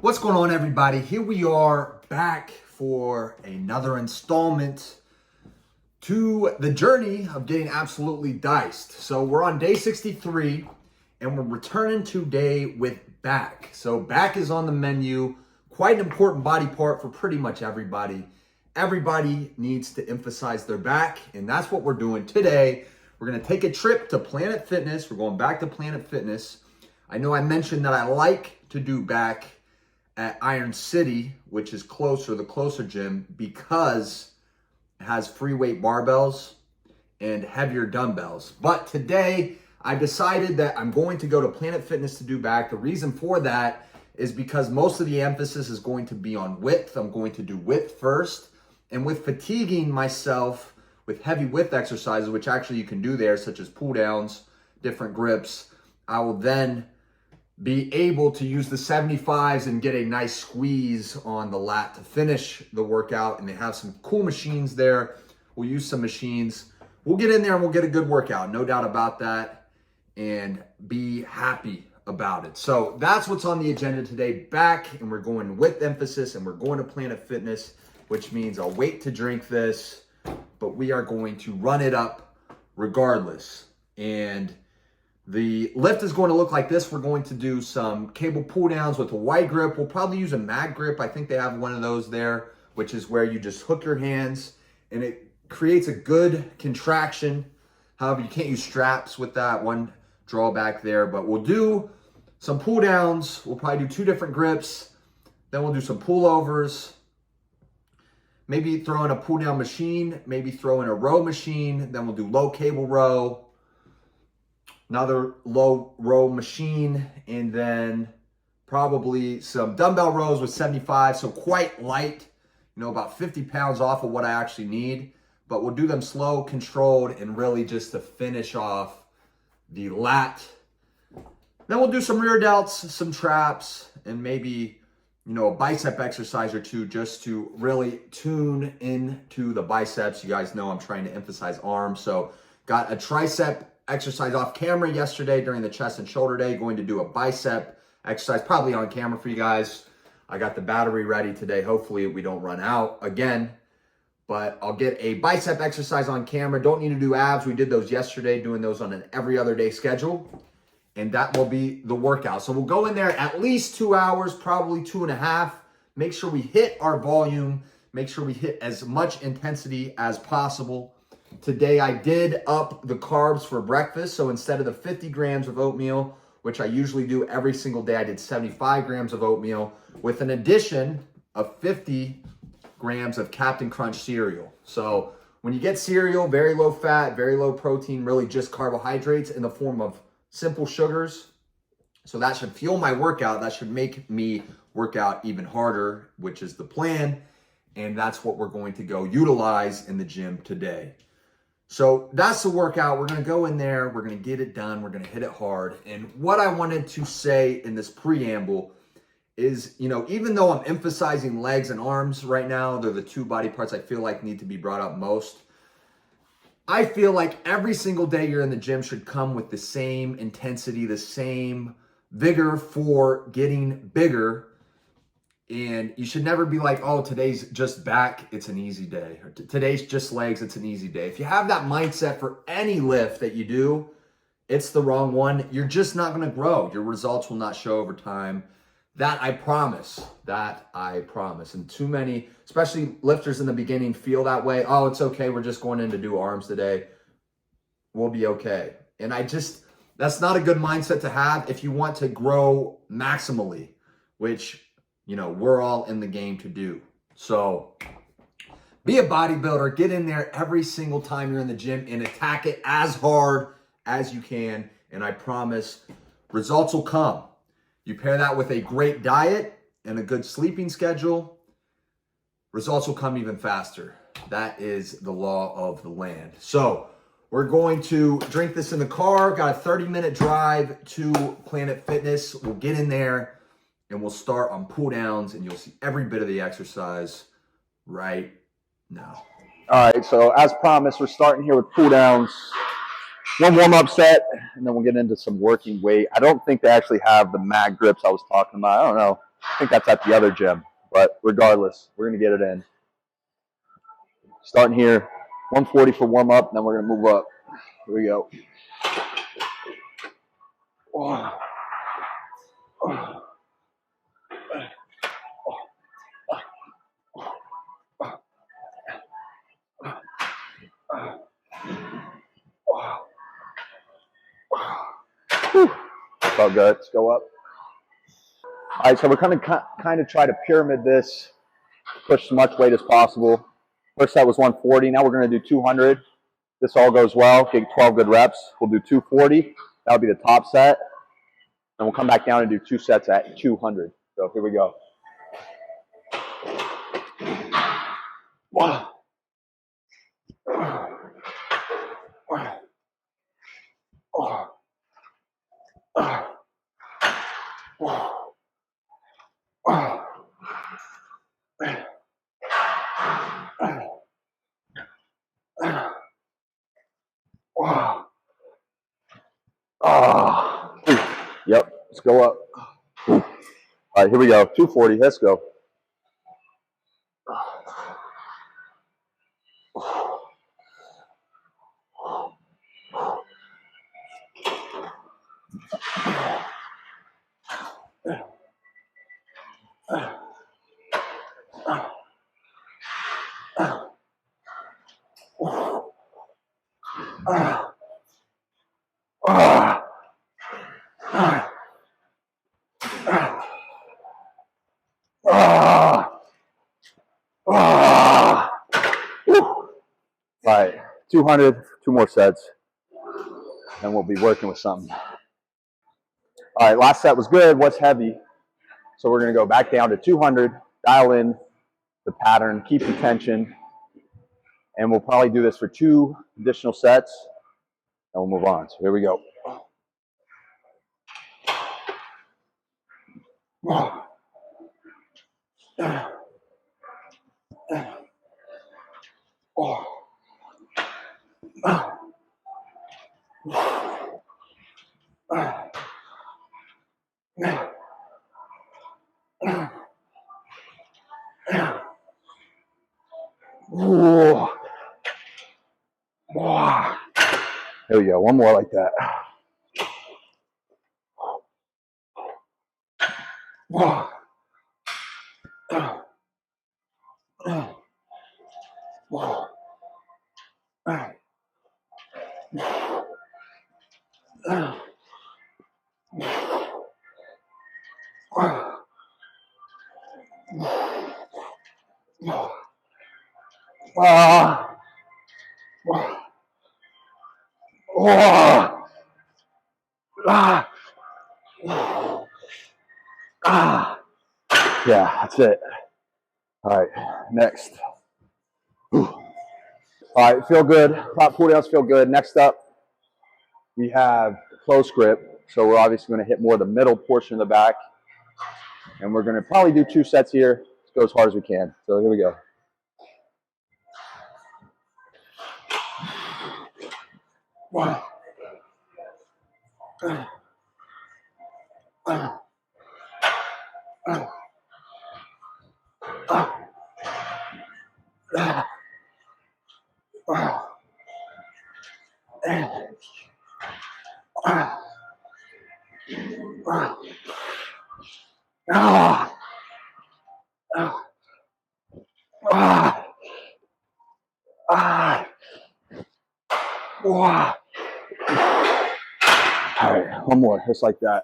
What's going on, everybody? Here we are back for another installment to the journey of getting absolutely diced. So we're on day 63 and we're returning today with back. So back is on the menu, quite an important body part for pretty much everybody. Everybody needs to emphasize their back, and that's what we're doing today. We're gonna take a trip to Planet Fitness. We're going back to Planet Fitness. I know I mentioned that I like to do back at Iron City, which is the closer gym, because it has free weight barbells and heavier dumbbells. But today I decided that I'm going to go to Planet Fitness to do back. The reason for that is because most of the emphasis is going to be on width. I'm going to do width first. And with fatiguing myself with heavy width exercises, which actually you can do there, such as pull downs, different grips, I will then be able to use the 75s and get a nice squeeze on the lat to finish the workout. And they have some cool machines there. We'll use some machines. We'll get in there and we'll get a good workout, no doubt about that, and be happy about it. So that's what's on the agenda today, back, and we're going with emphasis, and we're going to Planet Fitness, which means I'll wait to drink this, but we are going to run it up regardless. And the lift is going to look like this. We're going to do some cable pull downs with a wide grip. We'll probably use a mag grip. I think they have one of those there, which is where you just hook your hands and it creates a good contraction. However, you can't use straps with that, one drawback there, but we'll do some pull downs. We'll probably do 2 different grips. Then we'll do some pullovers. Maybe throw in a pull down machine, maybe throw in a row machine. Then we'll do low cable row, another low row machine, and then probably some dumbbell rows with 75, so quite light, about 50 pounds off of what I actually need. But we'll do them slow, controlled, and really just to finish off the lat. Then we'll do some rear delts, some traps, and maybe a bicep exercise or 2 just to really tune into the biceps. You guys know I'm trying to emphasize arms, so got a tricep exercise off camera yesterday during the chest and shoulder day. Going to do a bicep exercise, probably on camera for you guys. I got the battery ready today. Hopefully we don't run out again, but I'll get a bicep exercise on camera. Don't need to do abs. We did those yesterday, doing those on an every other day schedule, and that will be the workout. So we'll go in there at least 2 hours, probably 2.5. Make sure we hit our volume. Make sure we hit as much intensity as possible. Today I did up the carbs for breakfast. So instead of the 50 grams of oatmeal, which I usually do every single day, I did 75 grams of oatmeal with an addition of 50 grams of Captain Crunch cereal. So when you get cereal, very low fat, very low protein, really just carbohydrates in the form of simple sugars. So that should fuel my workout. That should make me work out even harder, which is the plan. And that's what we're going to go utilize in the gym today. So that's the workout. We're going to go in there. We're going to get it done. We're going to hit it hard. And what I wanted to say in this preamble is, even though I'm emphasizing legs and arms right now, they're the 2 body parts I feel like need to be brought up most. I feel like every single day you're in the gym should come with the same intensity, the same vigor for getting bigger. And you should never be like, oh, today's just back, it's an easy day. Or today's just legs, it's an easy day. If you have that mindset for any lift that you do, it's the wrong one. You're just not going to grow. Your results will not show over time. That I promise. And too many, especially lifters in the beginning, feel that way. Oh, it's okay. We're just going in to do arms today. We'll be okay. And that's not a good mindset to have if you want to grow maximally, which we're all in the game to do. So be a bodybuilder, get in there every single time you're in the gym and attack it as hard as you can. And I promise results will come. You pair that with a great diet and a good sleeping schedule, results will come even faster. That is the law of the land. So we're going to drink this in the car. Got a 30-minute drive to Planet Fitness. We'll get in there and we'll start on pull downs, and you'll see every bit of the exercise right now. All right, so as promised, we're starting here with pull downs. One warm-up set, and then we'll get into some working weight. I don't think they actually have the mag grips I was talking about. I don't know. I think that's at the other gym, but regardless, we're going to get it in. Starting here, 140 for warm up, then we're going to move up. Here we go. Felt good. Let's go up. All right, so we're going to kind of try to pyramid this, push as much weight as possible. First set was 140. Now we're going to do 200. This all goes well. Get 12 good reps. We'll do 240. That'll be the top set. And we'll come back down and do 2 sets at 200. So here we go. Yep, let's go up. All right, here we go. 240. Let's go. All right, 200, 2 more sets, and we'll be working with something. All right, last set was good. What's heavy? So we're going to go back down to 200, dial in the pattern, keep the tension, and we'll probably do this for 2 additional sets, and we'll move on. So here we go. There we go. One more like that. Yeah, that's it. All right, next. All right, feel good. Top pull downs feel good. Next up, we have close grip. So we're obviously going to hit more of the middle portion of the back. And we're going to probably do 2 sets here. Let's go as hard as we can. So here we go. All right, one more, just like that.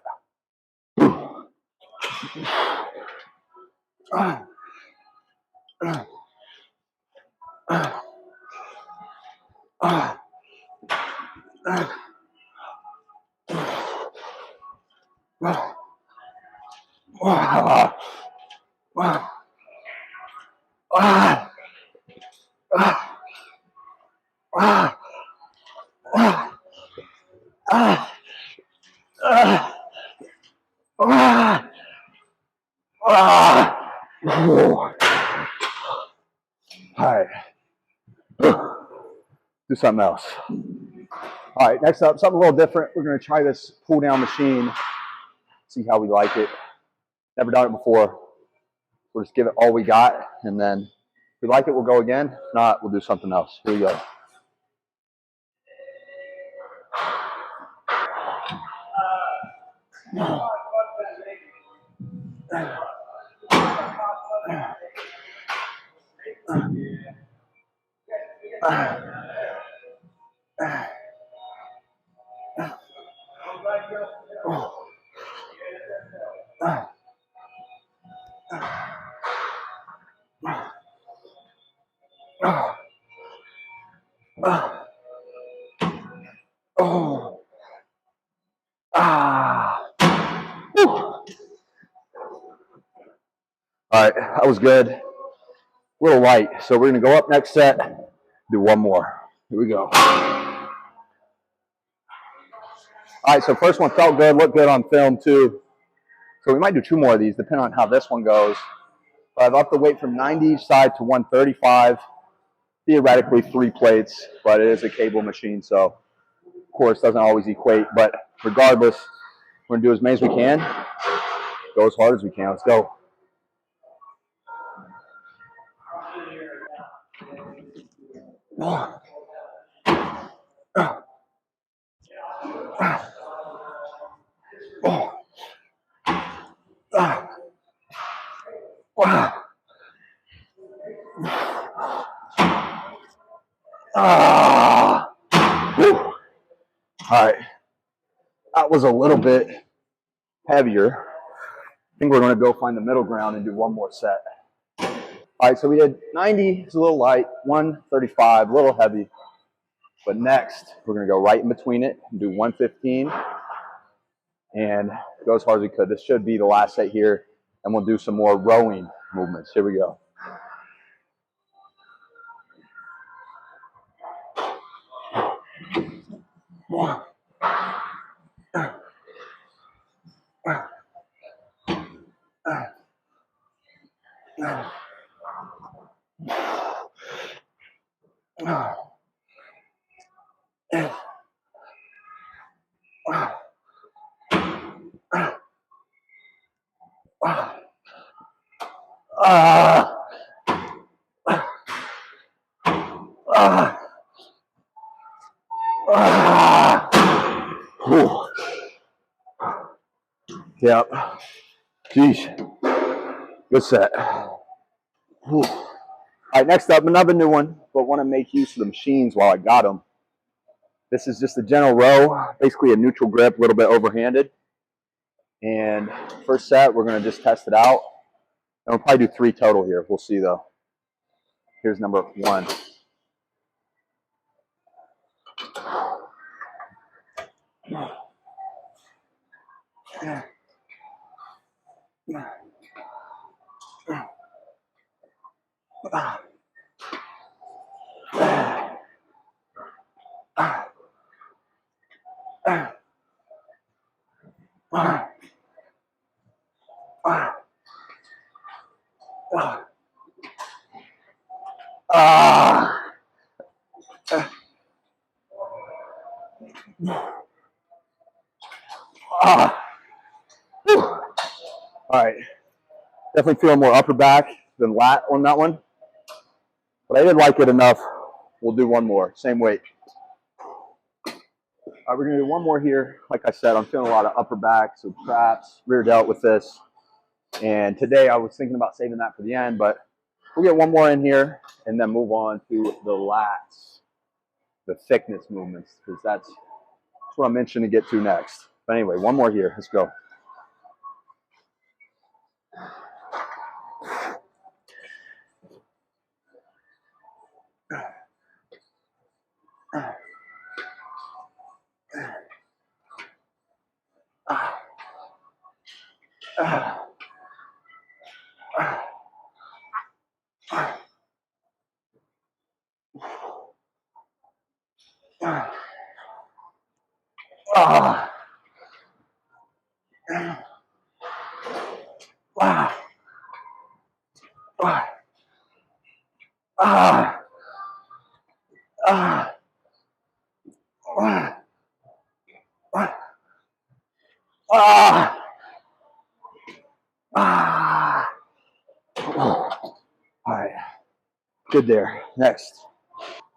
All right. Do something else. All right, next up, something a little different. We're going to try this pull down machine, see how we like it. Never done it before. We'll just give it all we got, and then if we like it, we'll go again. If not, we'll do something else. Here we go. All right, that was good. A little light, so we're gonna go up next set, do one more. Here we go. All right, so first one felt good, looked good on film too. So we might do 2 more of these, depending on how this one goes. But I've upped the weight from 90 each side to 135. Theoretically 3 plates, but it is a cable machine, so of course doesn't always equate. But regardless, we're gonna do as many as we can, go as hard as we can. Let's go. All right, that was a little bit heavier. I think we're going to go find the middle ground and do one more set. All right, so we did 90, it's a little light, 135, a little heavy. But next, we're going to go right in between it and do 115 and go as hard as we could. This should be the last set here, and we'll do some more rowing movements. Here we go. Yep. Jeez. Good set. All right, next up, another new one, but want to make use of the machines while I got them. This is just a general row, basically a neutral grip, a little bit overhanded. And first set, we're going to just test it out. And we'll probably do 3 total here. We'll see, though. Here's number 1. All right. Definitely feeling more upper back than lat on that one. But I did like it enough. We'll do one more. Same weight. All right, we're going to do one more here. Like I said, I'm feeling a lot of upper back, so traps, rear delt with this. And today I was thinking about saving that for the end, but we'll get one more in here and then move on to the lats, the thickness movements, because that's what I'm mentioning to get to next. But anyway, one more here. Let's go. Ah. All right. Good there. Next.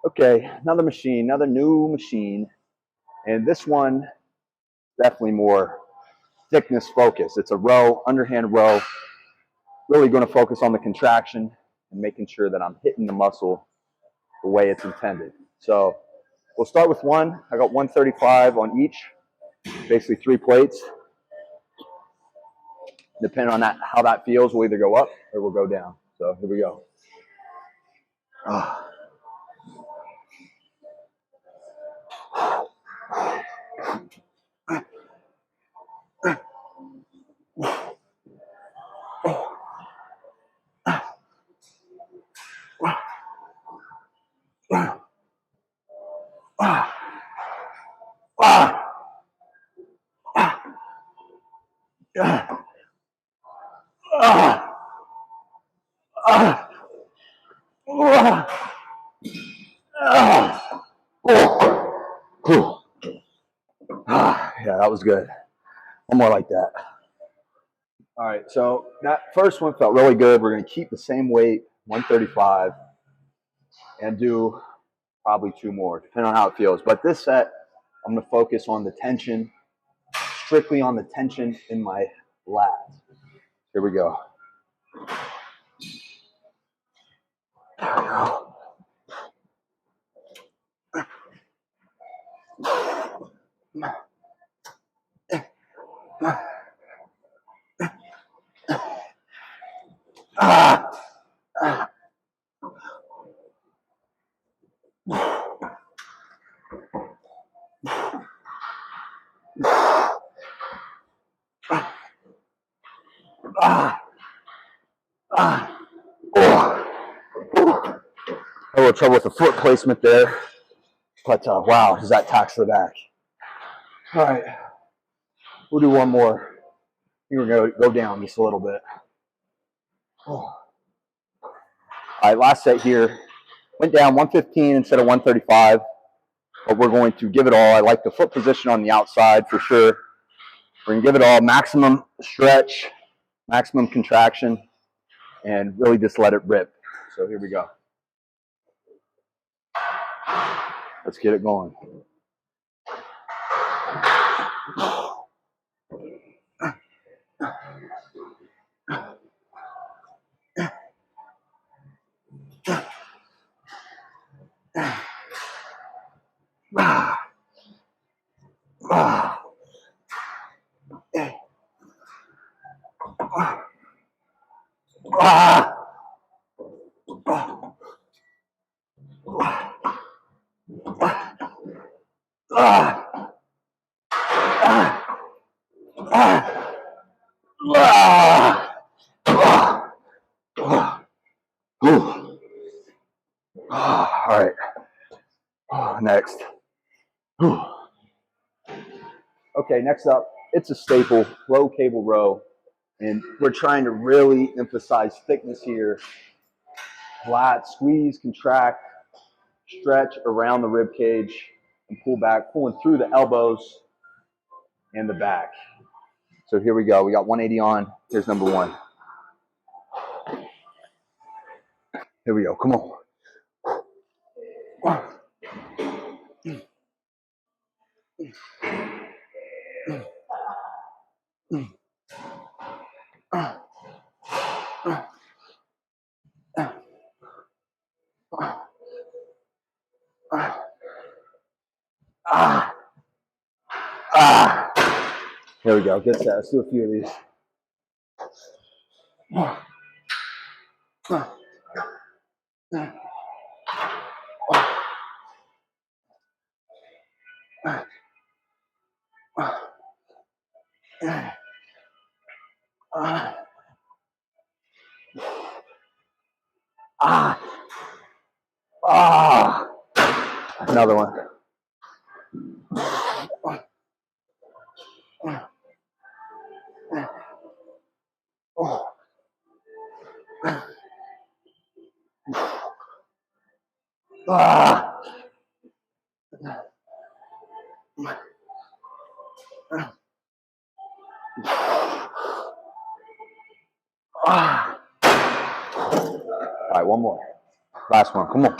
Okay, another machine, another new machine. And this one, definitely more thickness focus. It's a row, underhand row. Really going to focus on the contraction and making sure that I'm hitting the muscle the way it's intended. So we'll start with one. I got 135 on each, basically 3 plates. Depending on that, how that feels, we'll either go up or we'll go down. So here we go. Ah. Yeah, that was good. One more like that. All right, so that first one felt really good. We're going to keep the same weight, 135, and do probably 2 more, depending on how it feels. But this set, I'm going to focus on the tension, strictly on the tension in my lats. Here we go. There we go. A little trouble with the foot placement there, but wow, does that tax the back. All right, we'll do one more. We're going to go down just a little bit. All right, last set here. Went down 115 instead of 135, but we're going to give it all. I like the foot position on the outside for sure. We're going to give it all, maximum stretch, maximum contraction, and really just let it rip. So here we go. Let's get it going. All right. Next. Okay, next up, it's a staple, low cable row. And we're trying to really emphasize thickness here. Flat, squeeze, contract, stretch around the rib cage, and pull back, pulling through the elbows and the back. So here we go. We got 180 on. Here's number 1. Here we go. Come on. Here we go. Good set. Let's do a few of these. Another one. Ah. All right, one more. Last one. Come on.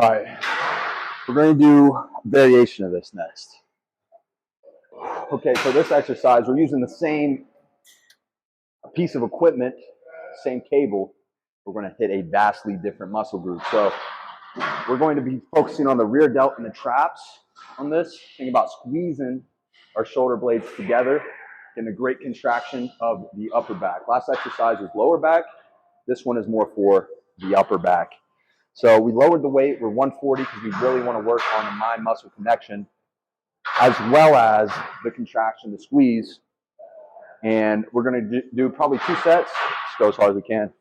All right, we're going to do a variation of this next. Okay, so this exercise, we're using the same piece of equipment, same cable. We're going to hit a vastly different muscle group. So we're going to be focusing on the rear delt and the traps on this. Think about squeezing our shoulder blades together, getting a great contraction of the upper back. Last exercise was lower back. This one is more for the upper back. So we lowered the weight. We're 140 because we really want to work on the mind-muscle connection as well as the contraction, the squeeze. And we're going to do probably 2 sets. Just go as hard as we can.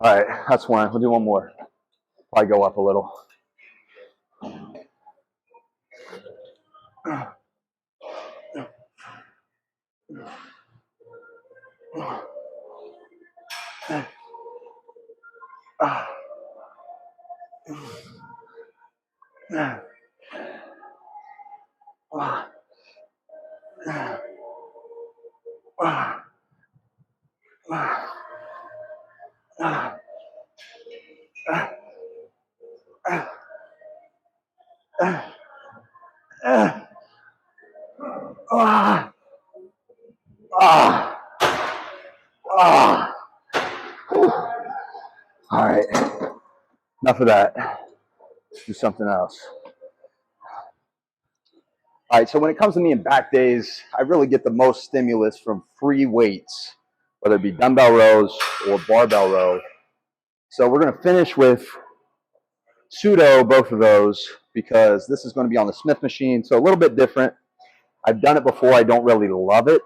All right, that's one. We'll do one more. Probably go up a little. All right, enough of that. Let's do something else. All right, so when it comes to me in back days, I really get the most stimulus from free weights, whether it be dumbbell rows or barbell row. So we're going to finish with pseudo both of those because this is going to be on the Smith machine, so a little bit different. I've done it before. I don't really love it,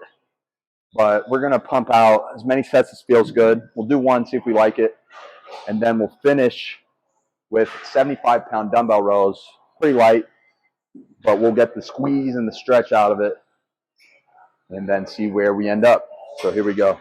but we're going to pump out as many sets as feels good. We'll do one, see if we like it, and then we'll finish with 75-pound dumbbell rows, pretty light, but we'll get the squeeze and the stretch out of it and then see where we end up. So here we go.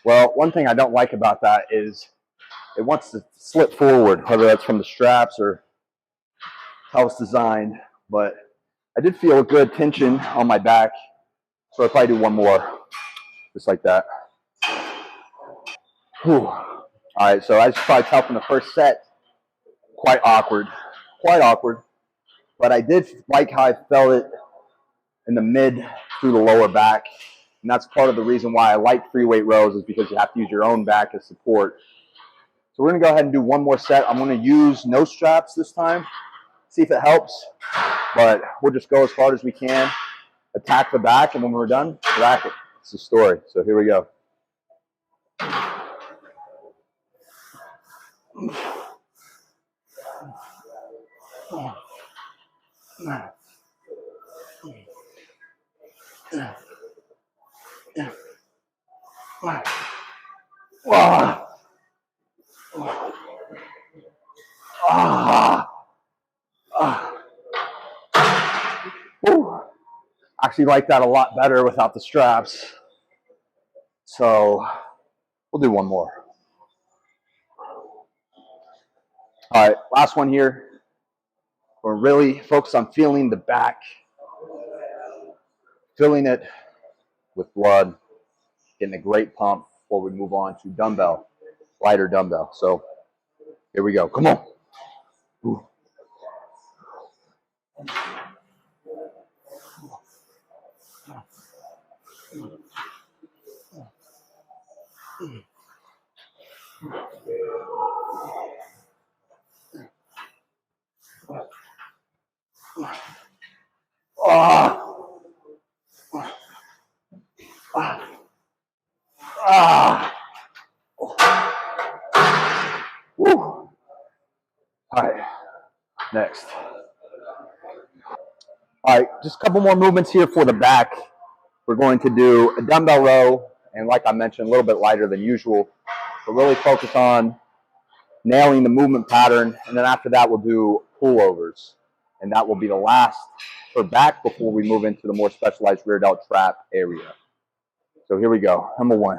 Well, one thing I don't like about that is it wants to slip forward, whether that's from the straps or how it's designed. But I did feel a good tension on my back, so I'll probably do one more, just like that. Whew. All right, so as you probably tell from the first set, quite awkward. But I did like how I felt it in the mid through the lower back. And that's part of the reason why I like free weight rows is because you have to use your own back as support. So we're going to go ahead and do one more set. I'm going to use no straps this time, see if it helps. But we'll just go as hard as we can, attack the back, and when we're done, rack it. It's the story. So here we go. Actually like that a lot better without the straps. So we'll do one more. All right, last one here. We're really focused on feeling the back, filling it with blood, getting a great pump before we move on to dumbbell, lighter dumbbell. So here we go. Come on. Ooh. Ah, ah, ah. Woo. All right, next. All right, just a couple more movements here for the back. We're going to do a dumbbell row, and like I mentioned, a little bit lighter than usual. But really focus on nailing the movement pattern, and then after that, we'll do pullovers. And that will be the last for back before we move into the more specialized rear delt trap area. So here we go. Number one.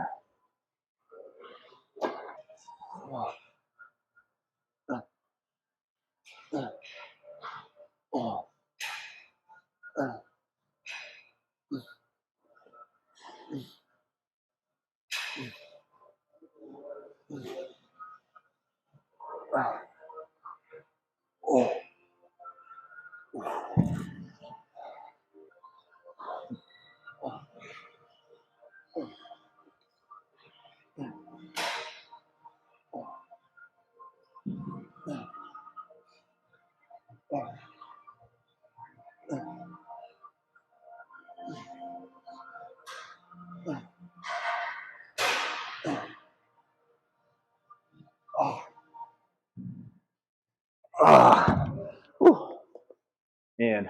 And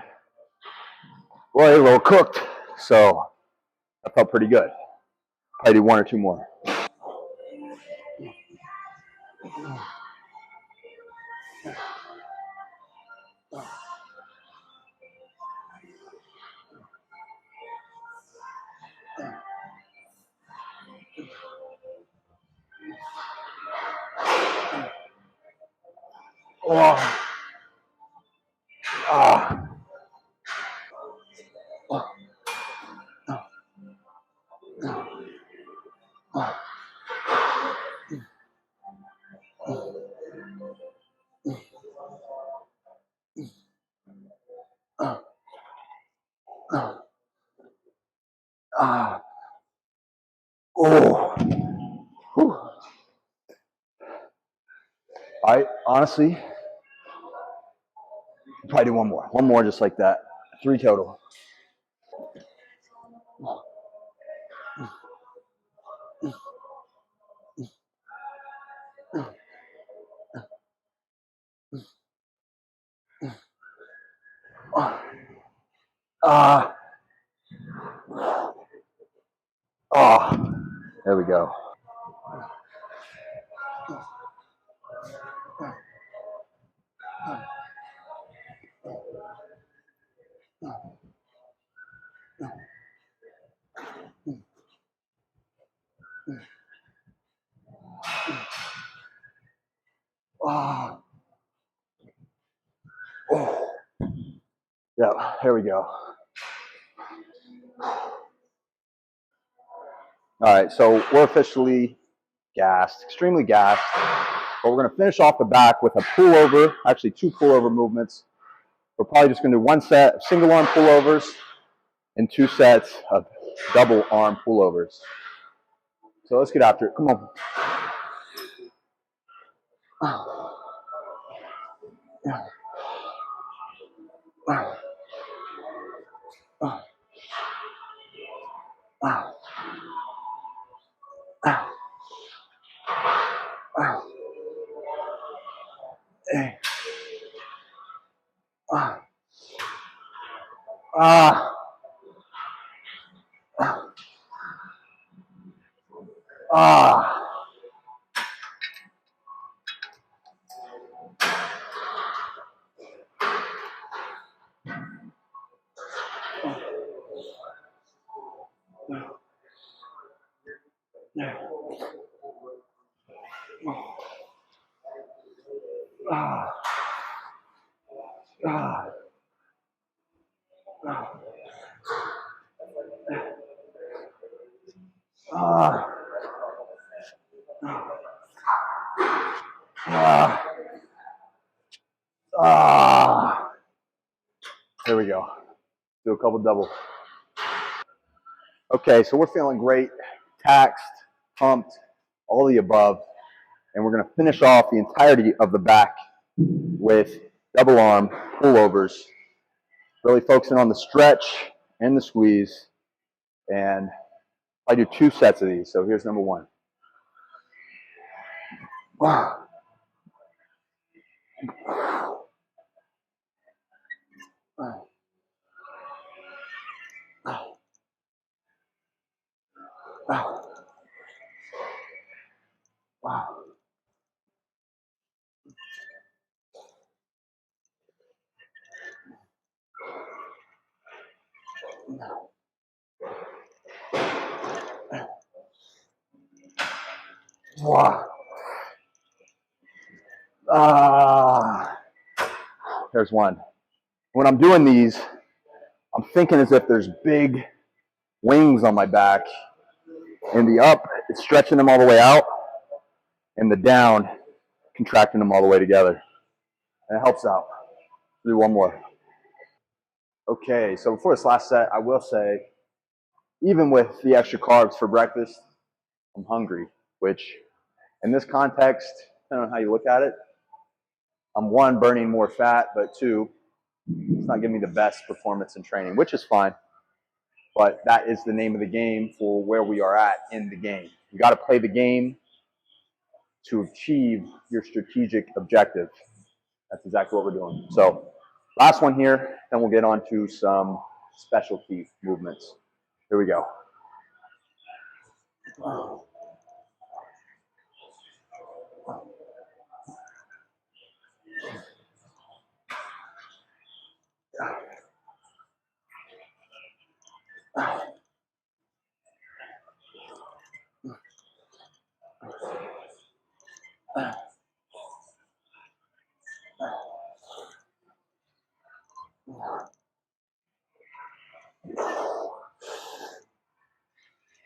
we're a little cooked, so that felt pretty good. Probably do one or two more. Oh, ah, ah, oh. Whew. I honestly probably do one more. One more just like that. 3 total. Ah, ah. There we go. Ah, oh. Yeah, here we go. All right, so we're officially gassed, extremely gassed. But we're going to finish off the back with a pullover, actually 2 pullover movements. We're probably just going to do 1 set of single arm pullovers and 2 sets of double arm pullovers. So let's get after it. Come on. Ah, ah. Ah, ah, ah, ah, ah. Here we go. Do a couple doubles. Okay, so we're feeling great, taxed, pumped, all the above. And we're going to finish off the entirety of the back with double arm pullovers, really focusing on the stretch and the squeeze. And I do 2 sets of these. So here's number 1. Wow. Wow. Ah. There's one. When I'm doing these, I'm thinking as if there's big wings on my back, and the up, it's stretching them all the way out, and the down, contracting them all the way together. And it helps out. Do one more. Okay, so before this last set, I will say, even with the extra carbs for breakfast, I'm hungry, which in this context, depending on how you look at it, I'm 1, burning more fat, but 2, it's not giving me the best performance in training, which is fine. But that is the name of the game for where we are at in the game. You got to play the game to achieve your strategic objective. That's exactly what we're doing. So last one here, then we'll get on to some specialty movements. Here we go.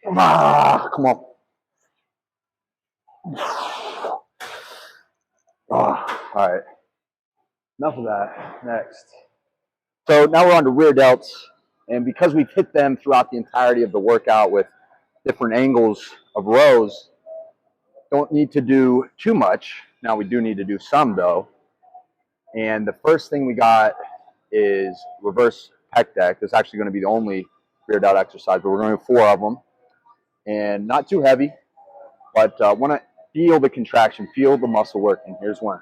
Ah, come on. Ah, all right. Enough of that. Next. So now we're on to rear delts. And because we've hit them throughout the entirety of the workout with different angles of rows, don't need to do too much. Now we do need to do some though. And the first thing we got is reverse pec deck. This is actually going to be the only rear delt exercise, but we're going to do 4 of them. And not too heavy, but want to feel the contraction, feel the muscle working. Here's one.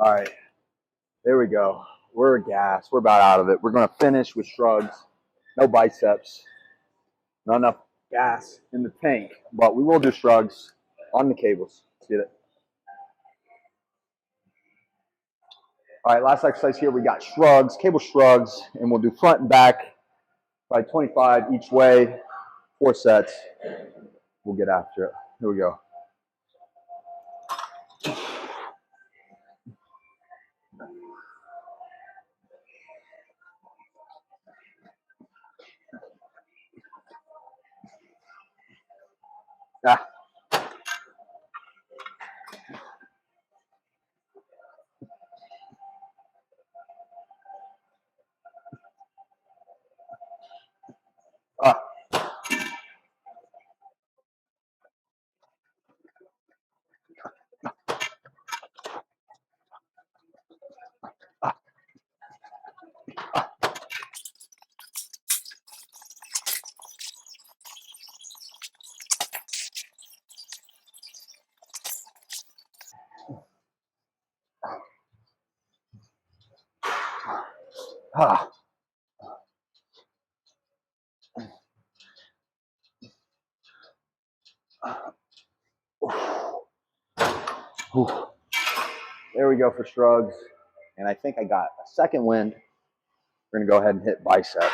All right, there we go. We're gassed. We're about out of it. We're going to finish with shrugs. No biceps. Not enough gas in the tank, but we will do shrugs on the cables. Let's get it. All right, last exercise here. We got shrugs, cable shrugs, and we'll do front and back by 25 each way, 4 sets. We'll get after it. Here we go. Ah. Ah. Ah. There we go for shrugs. And I think I got a second wind. We're going to go ahead and hit biceps.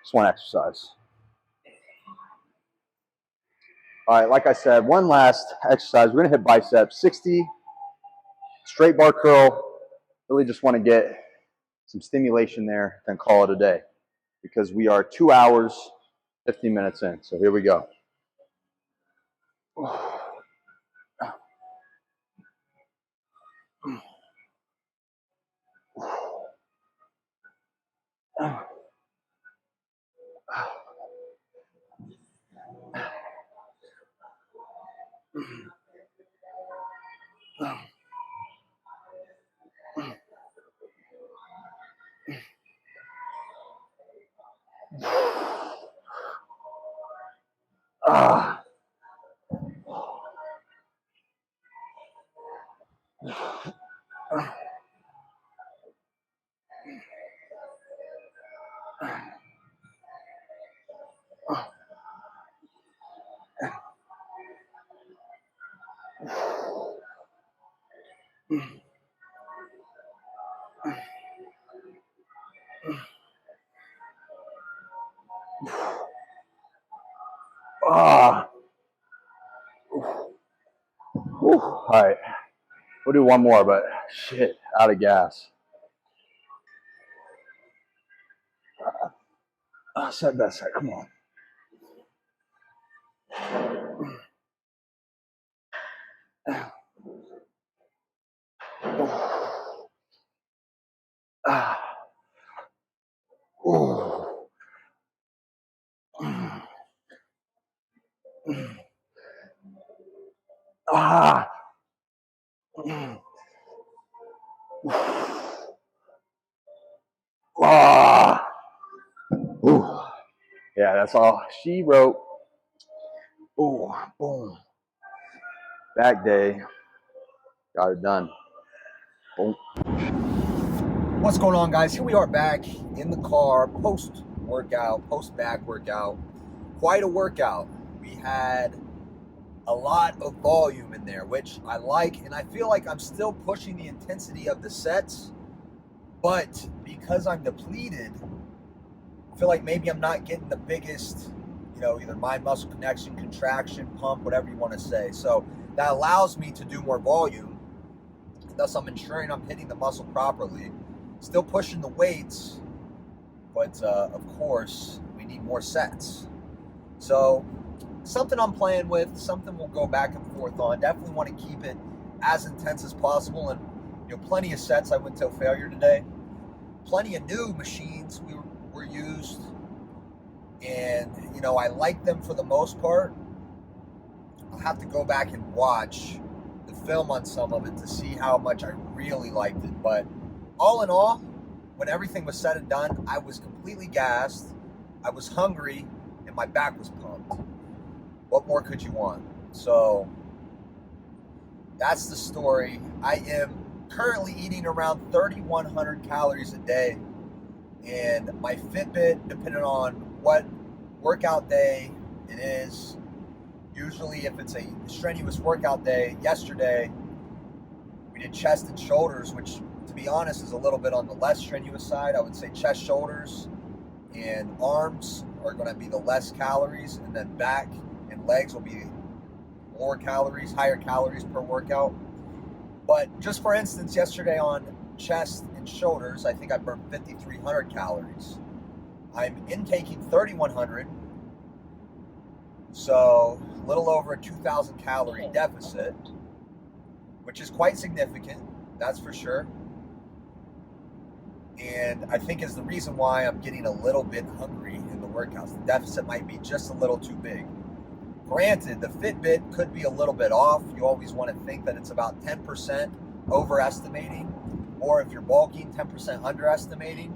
Just one exercise. All right, like I said, one last exercise. We're going to hit biceps. 60 straight bar curl. Really just want to get some stimulation there, then call it a day. Because we are 2 hours, 15 minutes in. So here we go. Ah. Ah. All right. We'll do one more, but shit, out of gas. Set that side. Come on. Ah. Ooh. Ah. Ah. Ooh. Yeah, that's all she wrote. Ooh, boom. Back day. Got it done. Boom. What's going on, guys? Here we are back in the car, post-workout, post-back workout. Quite a workout. We had a lot of volume in there, which I like, and I feel like I'm still pushing the intensity of the sets, but because I'm depleted, I feel like maybe I'm not getting the biggest, either mind muscle connection, contraction, pump, whatever you want to say. So that allows me to do more volume, and thus I'm ensuring I'm hitting the muscle properly. Still pushing the weights, but of course, we need more sets. So something I'm playing with, something we'll go back and forth on. Definitely want to keep it as intense as possible, and plenty of sets I went till failure today. Plenty of new machines were used, and I like them for the most part. I'll have to go back and watch the film on some of it to see how much I really liked it, but all in all, when everything was said and done, I was completely gassed, I was hungry, and my back was pumped. What more could you want? So that's the story. I am currently eating around 3,100 calories a day, and my Fitbit, depending on what workout day it is, usually if it's a strenuous workout day, yesterday we did chest and shoulders, which to be honest is a little bit on the less strenuous side. I would say chest, shoulders, and arms are going to be the less calories, and then back and legs will be more calories, higher calories per workout. But just for instance, yesterday on chest and shoulders, I think I burned 5,300 calories. I'm intaking 3,100, so a little over a 2,000 calorie deficit, which is quite significant, that's for sure. And I think is the reason why I'm getting a little bit hungry in the workouts. The deficit might be just a little too big. Granted, the Fitbit could be a little bit off. You always want to think that it's about 10% overestimating, or if you're bulking, 10% underestimating,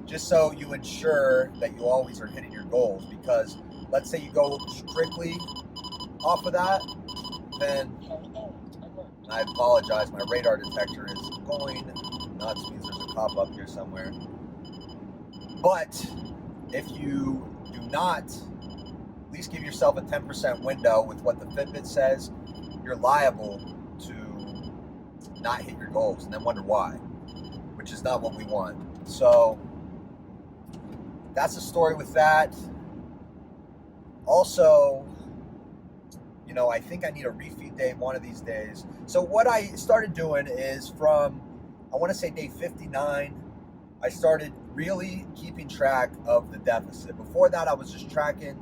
just so you ensure that you always are hitting your goals. Because let's say you go strictly off of that, then I apologize, my radar detector is going nuts, means there's a pop up here somewhere. But if you do not, at least give yourself a 10% window with what the Fitbit says, you're liable to not hit your goals and then wonder why, which is not what we want. So that's the story with that. Also, you know, I think I need a refeed day one of these days. So what I started doing is from, I want to say day 59, I started really keeping track of the deficit. Before that, I was just tracking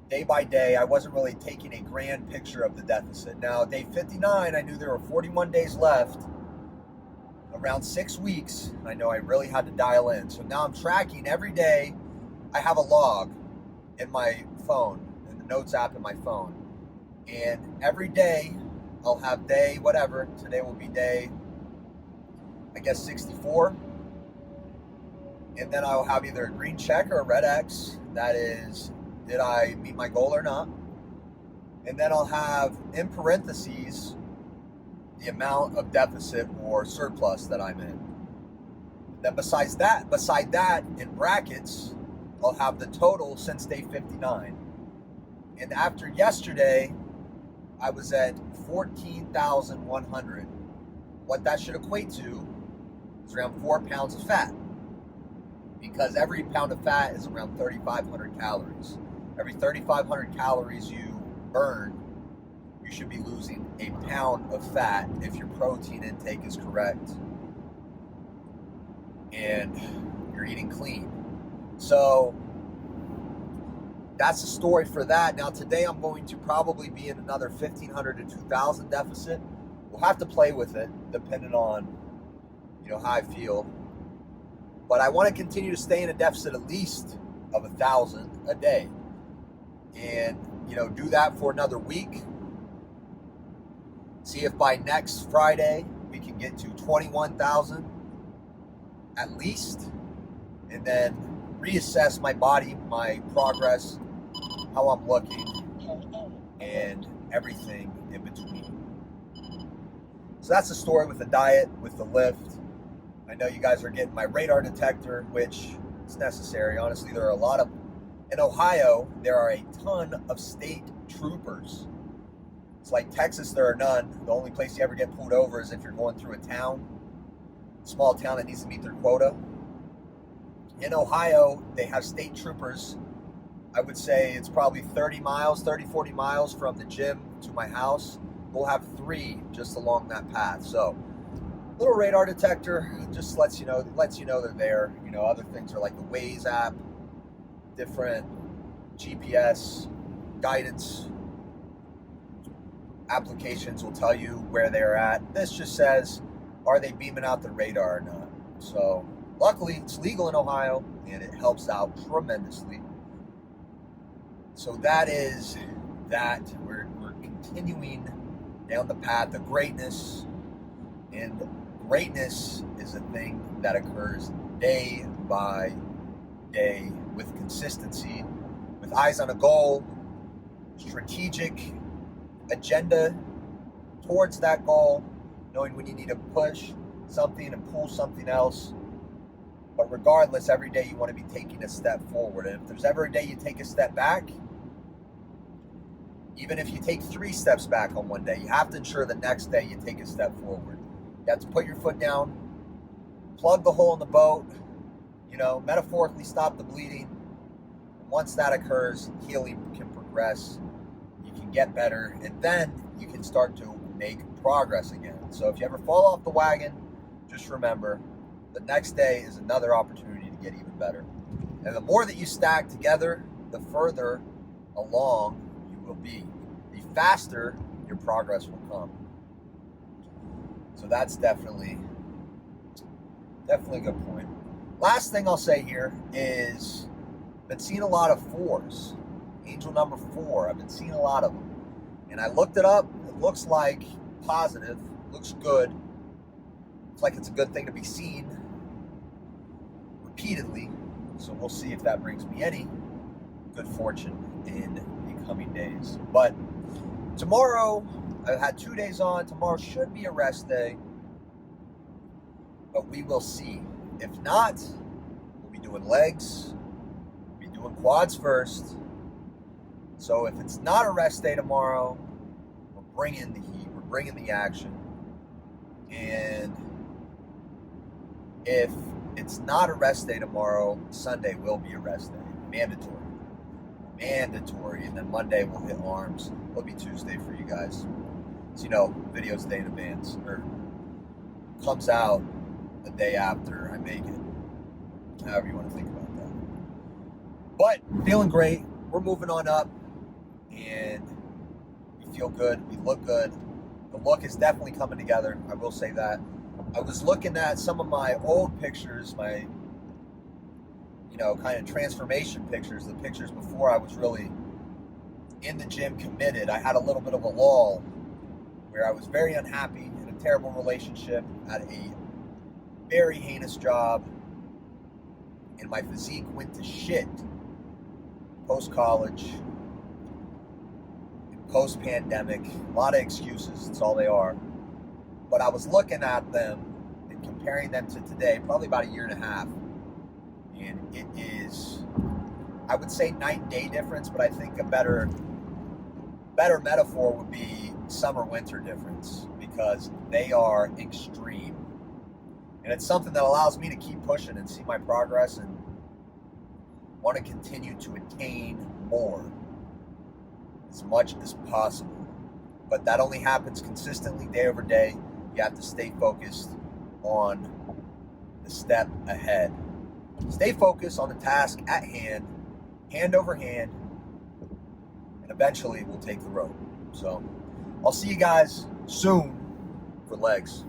day by day. I wasn't really taking a grand picture of the deficit. Now, day 59, I knew there were 41 days left, around 6 weeks. I know I really had to dial in. So now I'm tracking every day. I have a log in my phone, in the notes app in my phone. And every day, I'll have day whatever. Today will be day, I guess, 64. And then I'll have either a green check or a red X. That is, did I meet my goal or not? And then I'll have in parentheses the amount of deficit or surplus that I'm in. Then beside that, in brackets, I'll have the total since day 59. And after yesterday, I was at 14,100. What that should equate to is around 4 pounds of fat. Because every pound of fat is around 3,500 calories. Every 3,500 calories you burn, you should be losing a pound of fat if your protein intake is correct and you're eating clean. So that's the story for that. Now today I'm going to probably be in another 1,500 to 2,000 deficit. We'll have to play with it depending on, you know, how I feel. But I want to continue to stay in a deficit at least of 1,000 a day. And, you know, do that for another week. See if by next Friday we can get to 21,000 at least. And then reassess my body, my progress, how I'm looking, and everything in between. So that's the story with the diet, with the lift. I know you guys are getting my radar detector, which is necessary. Honestly, there are a lot of, in Ohio, there are a ton of state troopers. It's like Texas, there are none. The only place you ever get pulled over is if you're going through a town, small town that needs to meet their quota. In Ohio, they have state troopers. I would say it's probably 40 miles from the gym to my house. We'll have 3 just along that path. So, little radar detector just lets you know they're there. You know, other things are like the Waze app, different GPS guidance applications will tell you where they're at. This just says, are they beaming out the radar or not? So luckily it's legal in Ohio and it helps out tremendously. So that is that. We're continuing down the path of greatness, and greatness is a thing that occurs day by day with consistency, with eyes on a goal, strategic agenda towards that goal, knowing when you need to push something and pull something else. But regardless, every day you want to be taking a step forward. And if there's ever a day you take a step back, even if you take 3 steps back on one day, you have to ensure the next day you take a step forward. You have to put your foot down, plug the hole in the boat, you know, metaphorically stop the bleeding. Once that occurs, healing can progress, you can get better, and then you can start to make progress again. So if you ever fall off the wagon, just remember, the next day is another opportunity to get even better. And the more that you stack together, the further along you will be. The faster your progress will come. So that's definitely a good point. Last thing I'll say here is I've been seeing a lot of 4s. Angel number 4. I've been seeing a lot of them. And I looked it up. It looks like positive. Looks good. Looks like it's a good thing to be seen repeatedly. So we'll see if that brings me any good fortune in the coming days. But tomorrow, I've had 2 days on. Tomorrow should be a rest day. but we will see. If not, we'll be doing legs, we'll be doing quads first. So if it's not a rest day tomorrow, we're bringing the heat, we're bringing the action. And if it's not a rest day tomorrow, Sunday will be a rest day. Mandatory. Mandatory. And then Monday we'll hit arms. It'll be Tuesday for you guys. So, you know, videos day in advance. Or comes out the day after I make it. However you want to think about that. But feeling great. We're moving on up. And we feel good. We look good. The look is definitely coming together. I will say that. I was looking at some of my old pictures, my, you know, kind of transformation pictures, the pictures before I was really in the gym committed. I had a little bit of a lull where I was very unhappy in a terrible relationship, had a very heinous job, and my physique went to shit post-college, post-pandemic. A lot of excuses, that's all they are. But I was looking at them and comparing them to today, probably about a year and a half. And it is, I would say night and day difference, but I think a better metaphor would be summer-winter difference, because they are extreme. And it's something that allows me to keep pushing and see my progress and want to continue to attain more as much as possible. But that only happens consistently day over day. You have to stay focused on the step ahead. Stay focused on the task at hand over hand, and eventually we'll take the road. So I'll see you guys soon for legs.